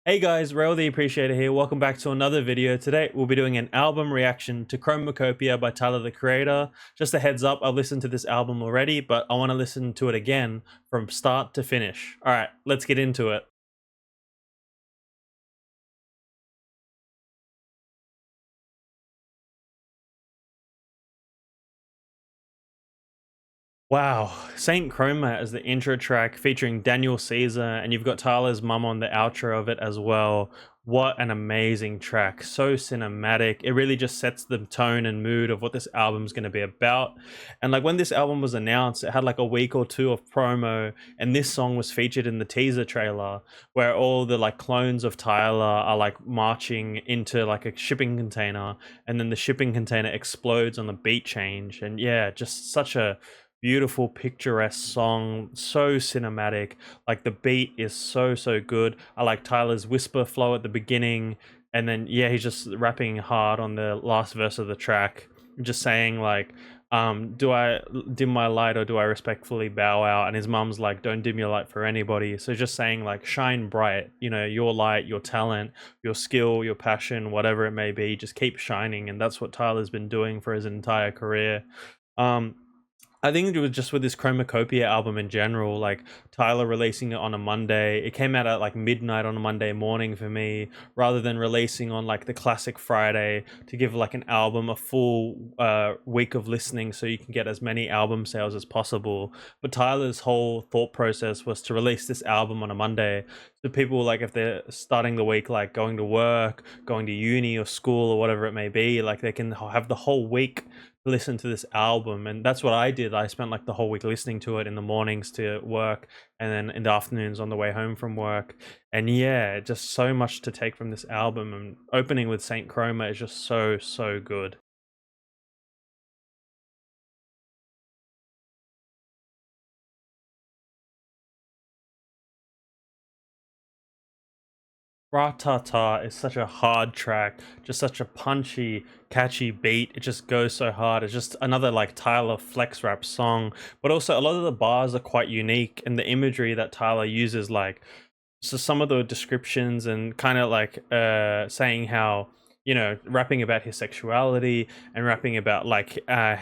Hey guys, Rail the Appreciator here. Welcome back to another video. Today we'll be doing an album reaction to Chromacopia by Tyler the Creator. Just a heads up, I've listened to this album already, but I want to listen to it again from start to finish. Alright, let's get into it. Wow, Saint Chroma as the intro track featuring Daniel Caesar, and you've got Tyler's mum on the outro of it as well. What an amazing track, so cinematic. It really just sets the tone and mood of what this album's going to be about. And like when this album was announced, it had like a week or two of promo, and this song was featured in the teaser trailer where all the like clones of Tyler are like marching into like a shipping container, and then the shipping container explodes on the beat change. And yeah, just such a beautiful picturesque song, so cinematic. Like the beat is so good. I like Tyler's whisper flow at the beginning, and then yeah, he's just rapping hard on the last verse of the track, just saying like, do I dim my light or do I respectfully bow out? And his mum's like, don't dim your light for anybody. So just saying like, shine bright, you know, your light, your talent, your skill, your passion, whatever it may be, just keep shining. And that's what Tyler's been doing for his entire career. um I think it was just with this Chromacopia album in general, like Tyler releasing it on a Monday. It came out at like midnight on a Monday morning for me, rather than releasing on like the classic Friday to give like an album a full week of listening so you can get as many album sales as possible. But Tyler's whole thought process was to release this album on a Monday. So people, like if they're starting the week, like going to work, going to uni or school or whatever it may be, like they can have the whole week listen to this album. And that's what I did. I spent like the whole week listening to it in the mornings to work, and then in the afternoons on the way home from work. And yeah, just so much to take from this album, and opening with Saint Chroma is just so good. Rah Tah Tah is such a hard track, just such a punchy, catchy beat. It just goes so hard. It's just another like Tyler flex rap song, but also a lot of the bars are quite unique, and the imagery that Tyler uses, like so some of the descriptions and kind of like saying how, you know, rapping about his sexuality and rapping about like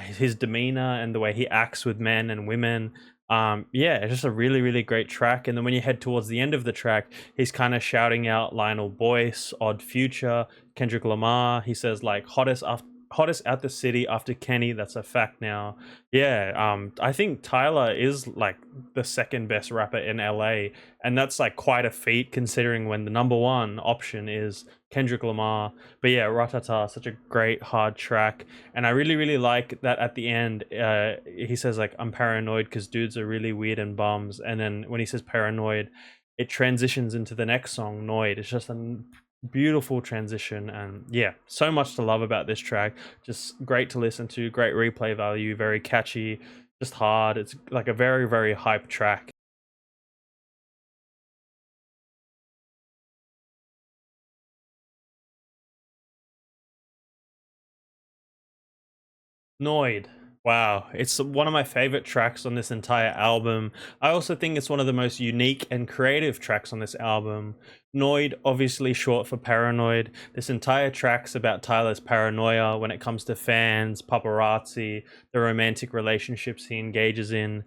his demeanor and the way he acts with men and women. Yeah, it's just a really great track. And then when you head towards the end of the track, he's kind of shouting out Lionel Boyce, Odd Future, Kendrick Lamar. He says like hottest out the city after Kenny. That's a fact now. Yeah, I think Tyler is like the second best rapper in LA, and that's like quite a feat considering when the number one option is Kendrick Lamar. But yeah, Rah Tah Tah, such a great hard track, and I really like that at the end. He says like, "I'm paranoid because dudes are really weird and bums," and then when he says paranoid, it transitions into the next song, Noid. It's just a beautiful transition, and yeah, so much to love about this track. Just great to listen to, great replay value, very catchy, just hard. It's like a very hype track. Noid. Wow, it's one of my favorite tracks on this entire album. I also think it's one of the most unique and creative tracks on this album. Noid, obviously short for paranoid. This entire track's about Tyler's paranoia when it comes to fans, paparazzi, the romantic relationships he engages in.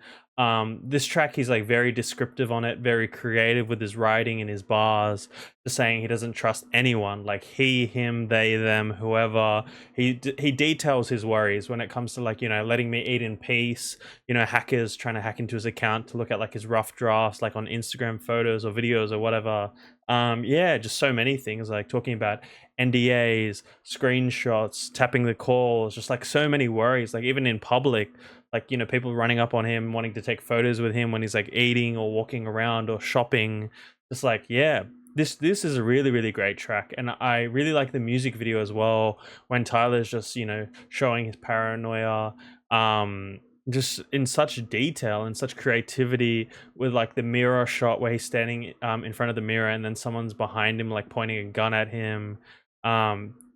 This track, he's like very descriptive on it, very creative with his writing and his bars, just saying he doesn't trust anyone, like he, him, they, them, whoever. He details his worries when it comes to like, you know, letting me eat in peace, you know, hackers trying to hack into his account to look at like his rough drafts, like on Instagram photos or videos or whatever. Yeah, just so many things, like talking about NDAs, screenshots, tapping the calls, just like so many worries, like even in public, like, you know, people running up on him wanting to take photos with him when he's like eating or walking around or shopping. Just like, yeah, this is a really great track, and I really like the music video as well, when Tyler's just, you know, showing his paranoia, just in such detail and such creativity, with like the mirror shot where he's standing in front of the mirror, and then someone's behind him like pointing a gun at him.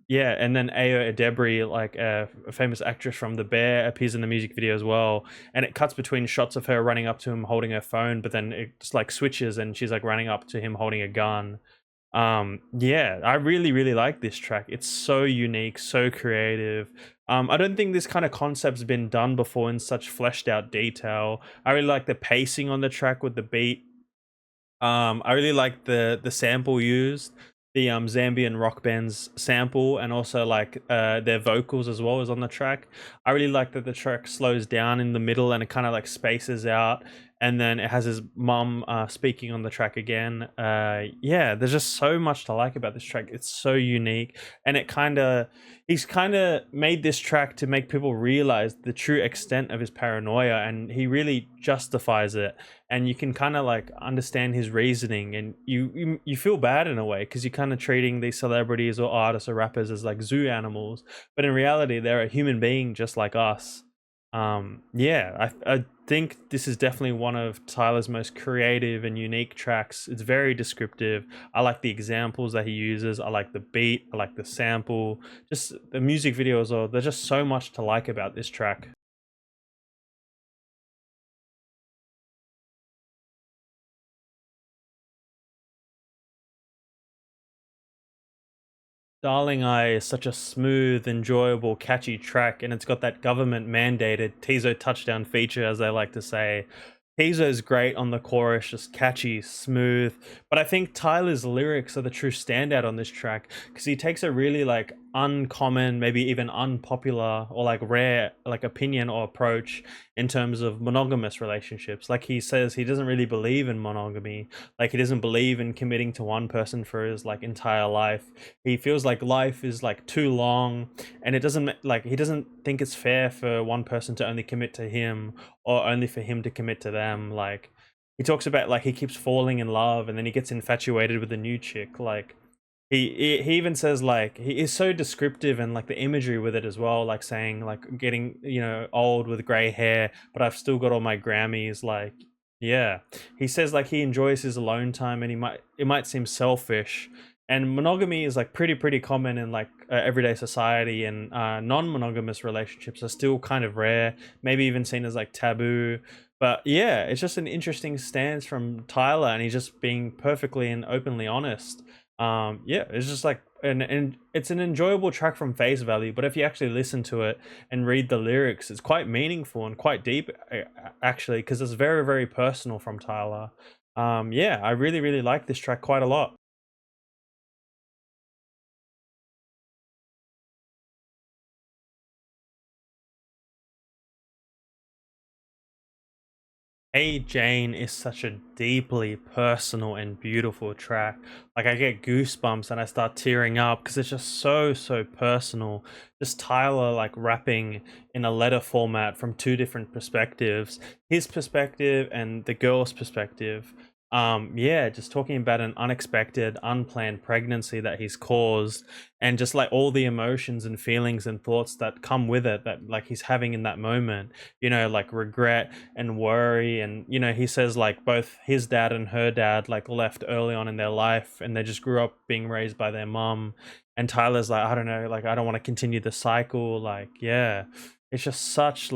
Yeah, and then Ayo Edebri, like a famous actress from The Bear, appears in the music video as well, and it cuts between shots of her running up to him holding her phone, but then it just like switches and she's like running up to him holding a gun. Yeah, I really like this track. It's so unique, so creative. I don't think this kind of concept's been done before in such fleshed out detail. I really like the pacing on the track with the beat. I really like the sample used, the Zambian rock band's sample, and also like their vocals as well as on the track. I really like that the track slows down in the middle and it kind of like spaces out, and then it has his mum speaking on the track again. Yeah, there's just so much to like about this track. It's so unique, and it kind of he's kind of made this track to make people realize the true extent of his paranoia, and he really justifies it, and you can kind of like understand his reasoning, and you feel bad in a way because you're kind of treating these celebrities or artists or rappers as like zoo animals, but in reality they're a human being just like us. Yeah, I think this is definitely one of Tyler's most creative and unique tracks. It's very descriptive. I like the examples that he uses. I like the beat. I like the sample. Just the music videos, or there's just so much to like about this track. Darling Eye is such a smooth, enjoyable, catchy track, and it's got that government mandated Tizo touchdown feature, as they like to say. Tizo's great on the chorus, just catchy, smooth. But I think Tyler's lyrics are the true standout on this track because he takes a really like uncommon, maybe even unpopular or like rare like opinion or approach in terms of monogamous relationships. Like he says he doesn't really believe in monogamy. Like he doesn't believe in committing to one person for his like entire life. He feels like life is like too long, and it doesn't like he doesn't think it's fair for one person to only commit to him or only for him to commit to them. Like he talks about like he keeps falling in love and then he gets infatuated with a new chick. Like he even says like he is so descriptive, and like the imagery with it as well, like saying like getting old with gray hair, but I've still got all my Grammys. Like yeah, he says like he enjoys his alone time, and it might seem selfish, and monogamy is like pretty common in like everyday society, and non-monogamous relationships are still kind of rare, maybe even seen as like taboo. But yeah, it's just an interesting stance from Tyler, and he's just being perfectly and openly honest. Yeah, it's just like and it's an enjoyable track from face value, but if you actually listen to it and read the lyrics, it's quite meaningful and quite deep actually, because it's very personal from Tyler. Yeah, I really like this track quite a lot. Hey Jane is such a deeply personal and beautiful track. Like I get goosebumps and I start tearing up because it's just so personal. Just Tyler like rapping in a letter format from two different perspectives, his perspective and the girl's perspective. Yeah, just talking about an unexpected, unplanned pregnancy that he's caused, and just like all the emotions and feelings and thoughts that come with it that like he's having in that moment, like regret and worry. And he says like both his dad and her dad like left early on in their life, and they just grew up being raised by their mom, and Tyler's like, I don't know, like I don't want to continue the cycle. Like yeah, it's just such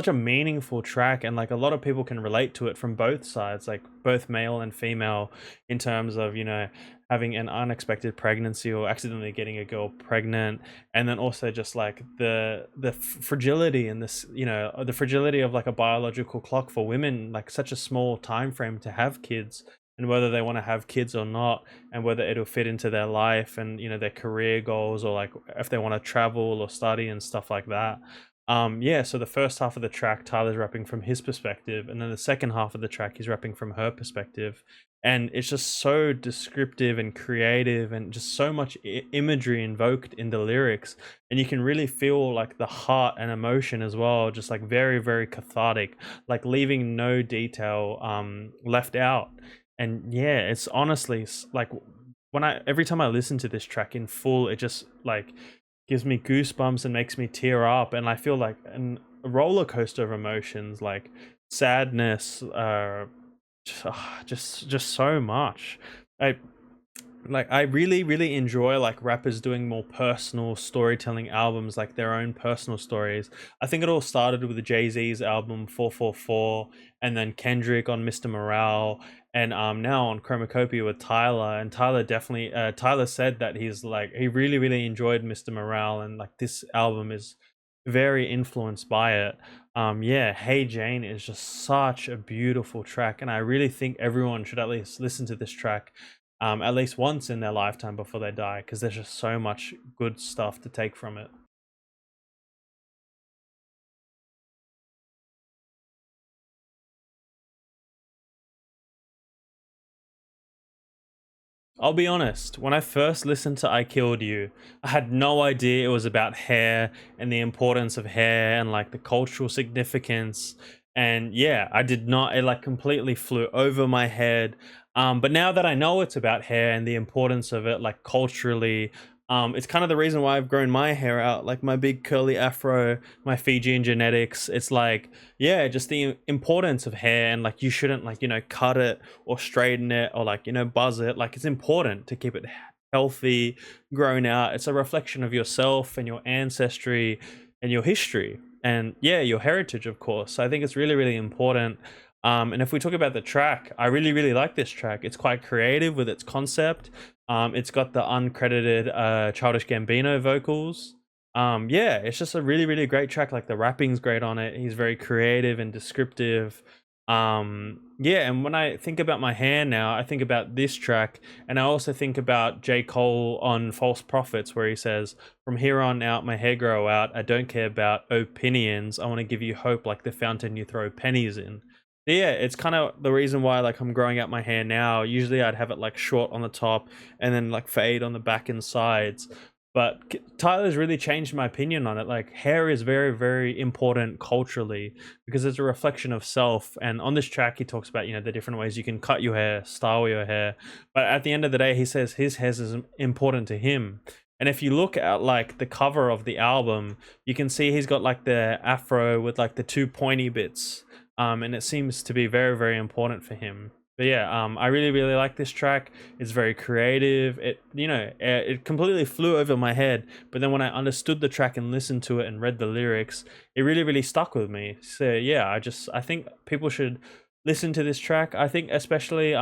a meaningful track, and like a lot of people can relate to it from both sides, like both male and female, in terms of having an unexpected pregnancy or accidentally getting a girl pregnant, and then also just like the fragility and this the fragility of like a biological clock for women, like such a small time frame to have kids, and whether they want to have kids or not, and whether it'll fit into their life and their career goals, or like if they want to travel or study and stuff like that. Yeah, so the first half of the track, Tyler's rapping from his perspective, and then the second half of the track, he's rapping from her perspective. And it's just so descriptive and creative, and just so much imagery invoked in the lyrics. And you can really feel like the heart and emotion as well, just like very cathartic, like leaving no detail left out. And yeah, it's honestly like when I every time I listen to this track in full, it just like gives me goosebumps and makes me tear up, and I feel like a roller coaster of emotions, like sadness, just so much. I Like I really enjoy like rappers doing more personal storytelling albums, like their own personal stories. I think it all started with the Jay-Z's album 444, and then Kendrick on Mr. Morale, and now on Chromacopia with Tyler. And Tyler definitely Tyler said that he's like he really enjoyed Mr. Morale, and like this album is very influenced by it. Yeah, Hey Jane is just such a beautiful track, and I really think everyone should at least listen to this track at least once in their lifetime before they die, because there's just so much good stuff to take from it. I'll be honest, when I first listened to I Killed You, I had no idea it was about hair and the importance of hair and like the cultural significance. And yeah, I did not, it like completely flew over my head. But now that I know it's about hair and the importance of it, like culturally, it's kind of the reason why I've grown my hair out, like my big curly afro, my Fijian genetics. It's like, yeah, just the importance of hair, and like you shouldn't like, cut it or straighten it or like, buzz it. Like it's important to keep it healthy, grown out. It's a reflection of yourself and your ancestry and your history and yeah, your heritage, of course. So I think it's really important. And if we talk about the track, I really like this track. It's quite creative with its concept. It's got the uncredited Childish Gambino vocals. Yeah, it's just a really great track. Like the rapping's great on it. He's very creative and descriptive. Yeah, and when I think about my hair now, I think about this track, and I also think about J. Cole on False Prophets, where he says, "From here on out, my hair grow out. I don't care about opinions. I want to give you hope like the fountain you throw pennies in." Yeah, it's kind of the reason why like I'm growing out my hair now. Usually I'd have it like short on the top and then like fade on the back and sides. But Tyler's really changed my opinion on it. Like hair is very important culturally because it's a reflection of self. And on this track, he talks about the different ways you can cut your hair, style your hair. But at the end of the day, he says his hair is important to him. And if you look at like the cover of the album, you can see he's got like the afro with like the two pointy bits, and it seems to be very important for him. But yeah, I really like this track. It's very creative. It completely flew over my head, but then when I understood the track and listened to it and read the lyrics, it really stuck with me. So yeah, I think people should listen to this track. I think especially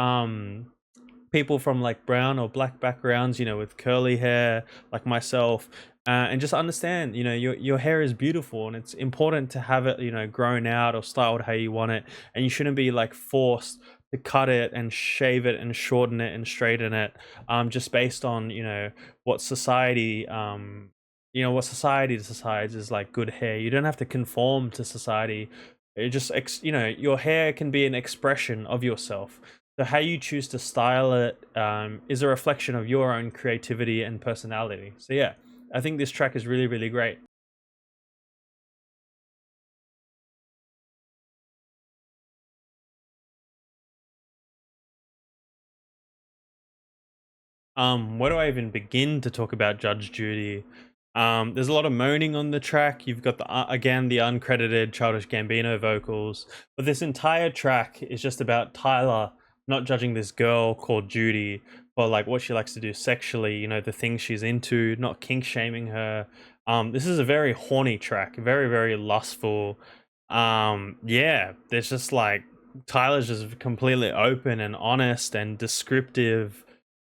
people from like brown or black backgrounds, with curly hair, like myself, and just understand, your hair is beautiful and it's important to have it, grown out or styled how you want it, and you shouldn't be like forced to cut it and shave it and shorten it and straighten it, just based on what society what society decides is like good hair. You don't have to conform to society. It just your hair can be an expression of yourself. So how you choose to style it is a reflection of your own creativity and personality. So yeah, I think this track is really great. Where do I even begin to talk about Judge Judy? There's a lot of moaning on the track. You've got the again the uncredited Childish Gambino vocals, but this entire track is just about Tyler not judging this girl called Judy for like what she likes to do sexually. The things she's into, not kink shaming her. This is a very horny track, very lustful. Yeah, there's just like Tyler's just completely open and honest and descriptive,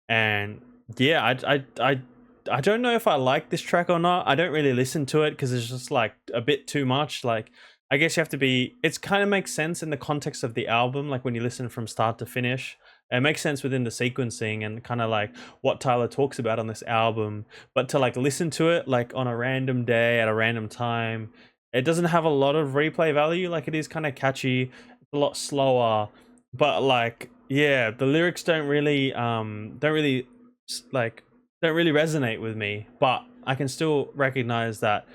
and yeah, I don't know if I like this track or not. I don't really listen to it because it's just like a bit too much. Like I guess you have to be. It's kind of makes sense in the context of the album. Like when you listen from start to finish, it makes sense within the sequencing and kind of like what Tyler talks about on this album. But to like listen to it like on a random day at a random time, it doesn't have a lot of replay value. Like it is kind of catchy, a lot slower, but like yeah, the lyrics like don't really resonate with me, but I can still recognize that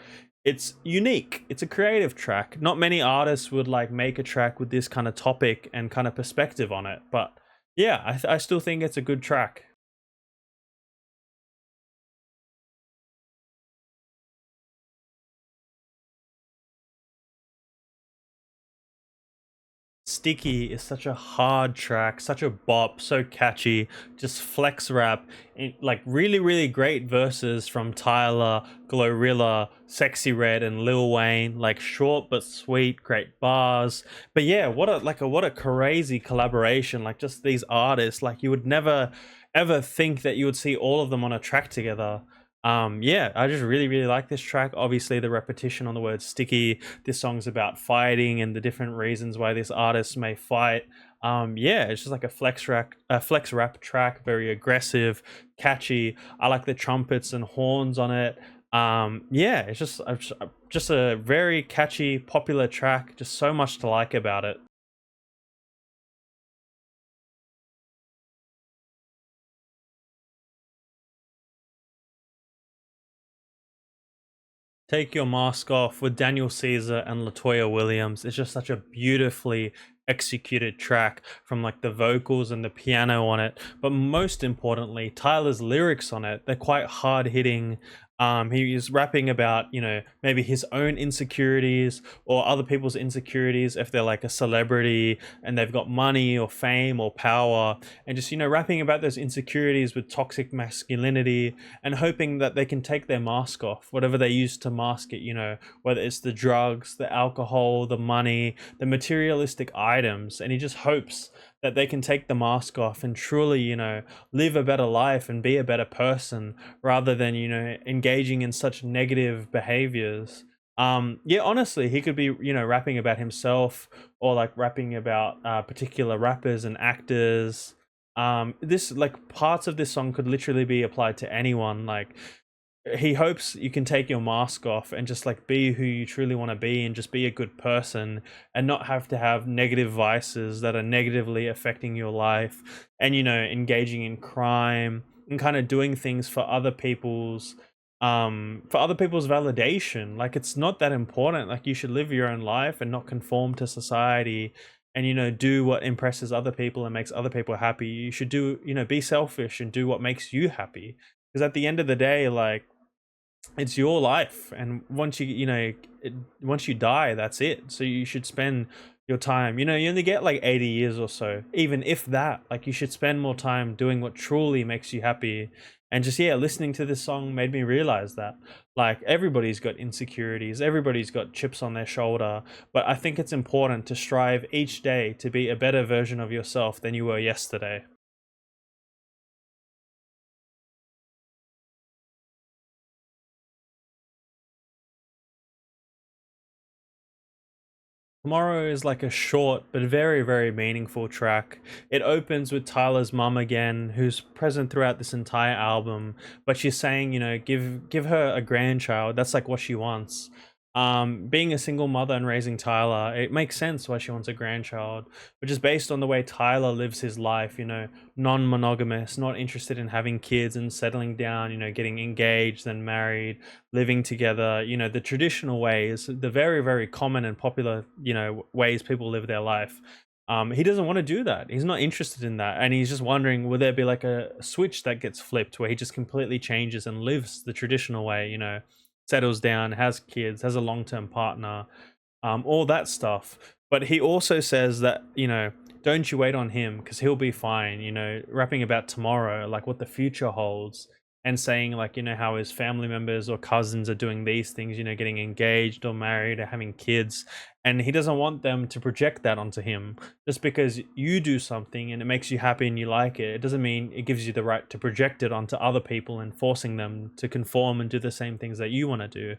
it's unique. It's a creative track. Not many artists would like make a track with this kind of topic and kind of perspective on it, but yeah, I still think it's a good track. Sticky is such a hard track, such a bop, so catchy, just flex rap, like really, really great verses from Tyler, Glorilla, Sexy Red, and Lil Wayne. Like short but sweet, great bars. But yeah, what a crazy collaboration! Like just these artists, like you would never ever think that you would see all of them on a track together. Yeah, I just really, really like this track. Obviously the repetition on the word sticky. This song's about fighting and the different reasons why this artist may fight. Yeah, it's just like a flex rap track, very aggressive, catchy. I like the trumpets and horns on it. Yeah, it's just a very catchy, popular track. Just so much to like about it. Take Your Mask Off with Daniel Caesar and Latoya Williams. It's just such a beautifully executed track, from like the vocals and the piano on it. But most importantly, Tyler's lyrics on it. They're quite hard hitting. He is rapping about, maybe his own insecurities or other people's insecurities if they're like a celebrity and they've got money or fame or power, and just, rapping about those insecurities with toxic masculinity and hoping that they can take their mask off, whatever they use to mask it, whether it's the drugs, the alcohol, the money, the materialistic items. And he just hopes that they can take the mask off and truly, live a better life and be a better person rather than, engaging in such negative behaviors. Yeah, honestly, he could be, rapping about himself or like rapping about particular rappers and actors. This like parts of this song could literally be applied to anyone. Like he hopes you can take your mask off and just like be who you truly want to be and just be a good person and not have to have negative vices that are negatively affecting your life, and engaging in crime and kind of doing things for other people's validation. Like it's not that important. Like you should live your own life and not conform to society, and do what impresses other people and makes other people happy. You should do, be selfish and do what makes you happy, because at the end of the day, like it's your life, and once you die, that's it. So you should spend your time, you only get like 80 years or so, even if that. Like you should spend more time doing what truly makes you happy. And just, yeah, listening to this song made me realize that like everybody's got insecurities, everybody's got chips on their shoulder, but I think it's important to strive each day to be a better version of yourself than you were yesterday. Tomorrow is like a short but very, very meaningful track. It opens with Tyler's mum again, who's present throughout this entire album, but she's saying, give her a grandchild. That's like what she wants. Being a single mother and raising Tyler, it makes sense why she wants a grandchild, which is based on the way Tyler lives his life, non-monogamous, not interested in having kids and settling down, getting engaged and married, living together, the traditional ways, the very, very common and popular, ways people live their life. He doesn't want to do that. He's not interested in that. And he's just wondering, will there be like a switch that gets flipped where he just completely changes and lives the traditional way, settles down, has kids, has a long-term partner, all that stuff. But he also says that, don't you wait on him because he'll be fine, rapping about tomorrow, like what the future holds, and saying like, how his family members or cousins are doing these things, getting engaged or married or having kids. And he doesn't want them to project that onto him. Just because you do something and it makes you happy and you like it, it doesn't mean it gives you the right to project it onto other people and forcing them to conform and do the same things that you want to do.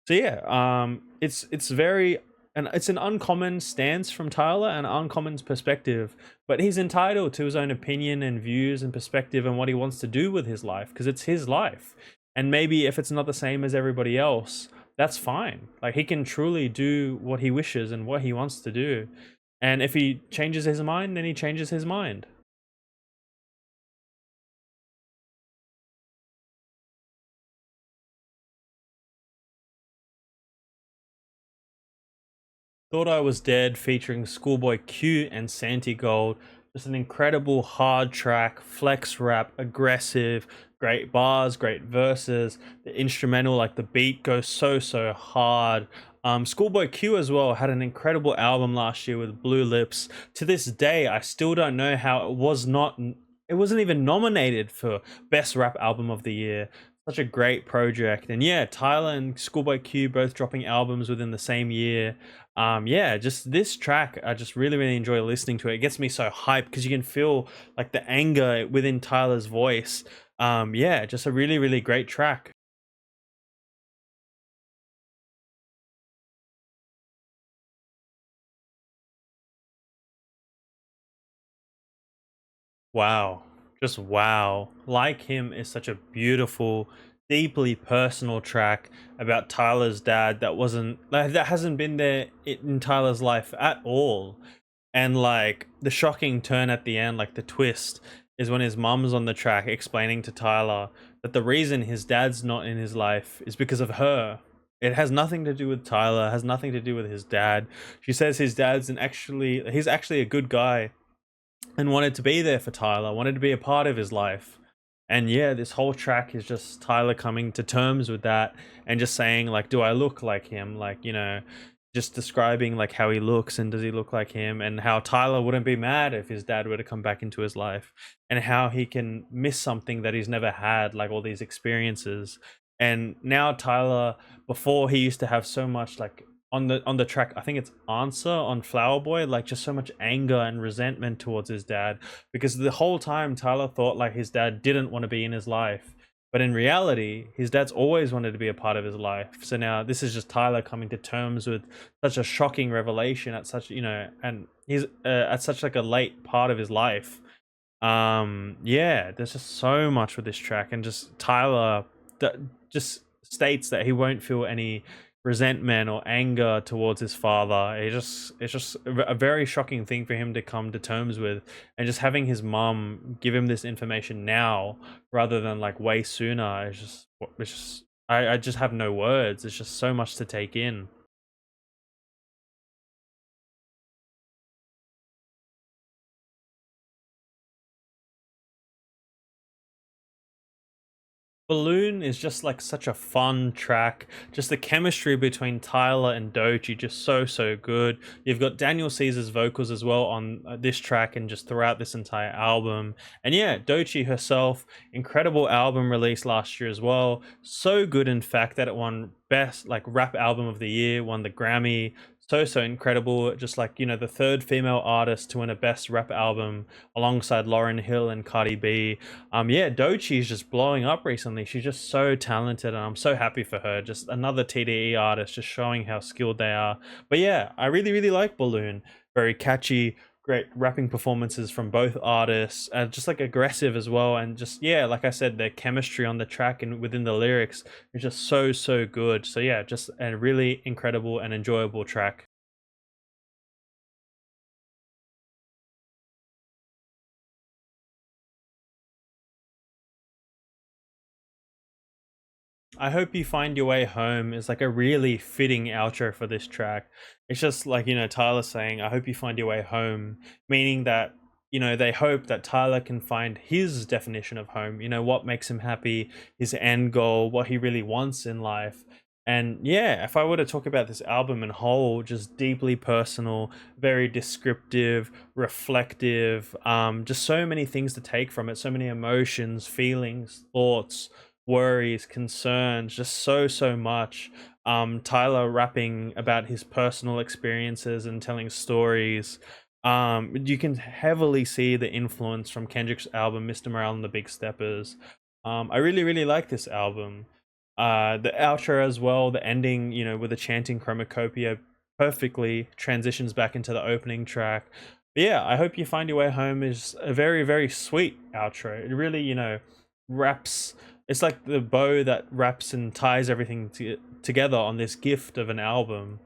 So yeah, it's very, and it's an uncommon stance from Tyler, an uncommon perspective, but he's entitled to his own opinion and views and perspective and what he wants to do with his life, because it's his life. And maybe if it's not the same as everybody else, that's fine. Like he can truly do what he wishes and what he wants to do. And if he changes his mind, then he changes his mind. Thought I Was Dead featuring Schoolboy Q and Santi Gold. Just an incredible hard track, flex rap, aggressive, great bars, great verses. The instrumental, like the beat goes so, so hard. Schoolboy Q as well had an incredible album last year with Blue Lips. To this day, I still don't know how it wasn't even nominated for Best Rap Album of the Year. Such a great project. And yeah, Tyler and Schoolboy Q both dropping albums within the same year. Yeah, just this track, I just really, really enjoy listening to it. It gets me so hyped because you can feel like the anger within Tyler's voice. Yeah, just a really, really great track. Wow. Just wow. Like Him is such a beautiful, deeply personal track about Tyler's dad that wasn't like that hasn't been there in Tyler's life at all. And like the shocking turn at the end, like the twist, is when his mum's on the track explaining to Tyler that the reason his dad's not in his life is because of her. It has nothing to do with Tyler, has nothing to do with his dad. She says his dad's he's actually a good guy and wanted to be there for Tyler, wanted to be a part of his life. And yeah, this whole track is just Tyler coming to terms with that and just saying like, do I look like him? Like, just describing like how he looks and does he look like him, and how Tyler wouldn't be mad if his dad were to come back into his life, and how he can miss something that he's never had, like all these experiences. And now Tyler, before he used to have so much like on the track, I think it's Answer on Flower Boy, like just so much anger and resentment towards his dad, because the whole time Tyler thought like his dad didn't want to be in his life, but in reality his dad's always wanted to be a part of his life. So now this is just Tyler coming to terms with such a shocking revelation at such, and he's at such like a late part of his life. Yeah, there's just so much with this track, and just Tyler that just states that he won't feel any resentment or anger towards his father. It's just a very shocking thing for him to come to terms with, and just having his mum give him this information now rather than like way sooner. I just have no words. It's just so much to take in. Balloon is just like such a fun track. Just the chemistry between Tyler and Doechii, just so good. You've got Daniel Caesar's vocals as well on this track and just throughout this entire album. And yeah, Doechii herself, incredible album release last year as well. So good, in fact, that it won best like rap album of the year, won the Grammy. So incredible. Just like, the third female artist to win a best rap album alongside Lauryn Hill and Cardi B. Yeah, Doechii is just blowing up recently. She's just so talented, and I'm so happy for her. Just another TDE artist, just showing how skilled they are. But yeah, I really, really like Balloon. Very catchy, great rapping performances from both artists, and just like aggressive as well. And just, yeah, like I said, their chemistry on the track and within the lyrics is just so good. So yeah, just a really incredible and enjoyable track. I hope you find your way home is like a really fitting outro for this track. It's just like, Tyler saying, I hope you find your way home, meaning that, they hope that Tyler can find his definition of home, what makes him happy, his end goal, what he really wants in life. And yeah, if I were to talk about this album in whole, just deeply personal, very descriptive, reflective, just so many things to take from it, so many emotions, feelings, thoughts, worries, concerns, just so much. Tyler rapping about his personal experiences and telling stories. You can heavily see the influence from Kendrick's album Mr. Morale and the Big Steppers. I really, really like this album. The outro as well, the ending, with the chanting Chromacopia perfectly transitions back into the opening track. But yeah, I hope you find your way home is a very, very sweet outro. It really, wraps, it's like the bow that wraps and ties everything together on this gift of an album.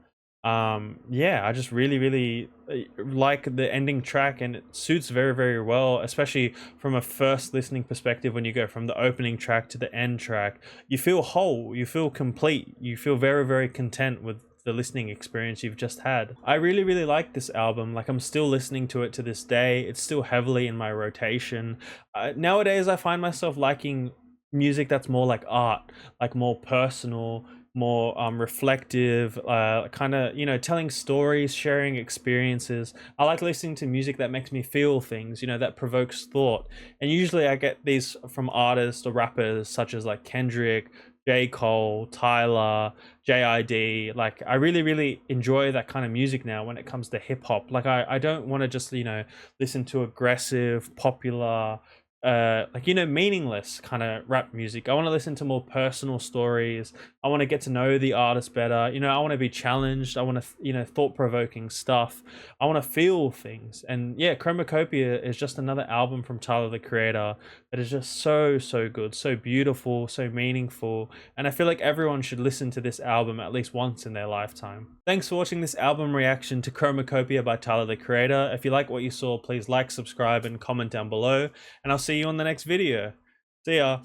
Yeah, I just really, really like the ending track, and it suits very, very well, especially from a first listening perspective. When you go from the opening track to the end track, you feel whole, you feel complete, you feel very, very content with the listening experience you've just had. I really, really like this album. Like, I'm still listening to it to this day. It's still heavily in my rotation. Nowadays I find myself liking music that's more like art, like more personal, more reflective, kind of, you know, telling stories, sharing experiences. I like listening to music that makes me feel things, you know, that provokes thought. And usually I get these from artists or rappers such as like Kendrick, J. Cole, Tyler, JID. Like, I really, really enjoy that kind of music now when it comes to hip hop. Like, I don't want to just, you know, listen to aggressive, popular, like, you know, meaningless kind of rap music. I want to listen to more personal stories. I want to get to know the artist better. You know, I want to be challenged. I want to, you know, thought-provoking stuff. I want to feel things. And yeah, Chromacopia is just another album from Tyler the Creator that is just so, so good, so beautiful, so meaningful. And I feel like everyone should listen to this album at least once in their lifetime. Thanks for watching this album reaction to Chromacopia by Tyler the Creator. If you like what you saw, please like, subscribe, and comment down below. And I'll see you on the next video. See ya.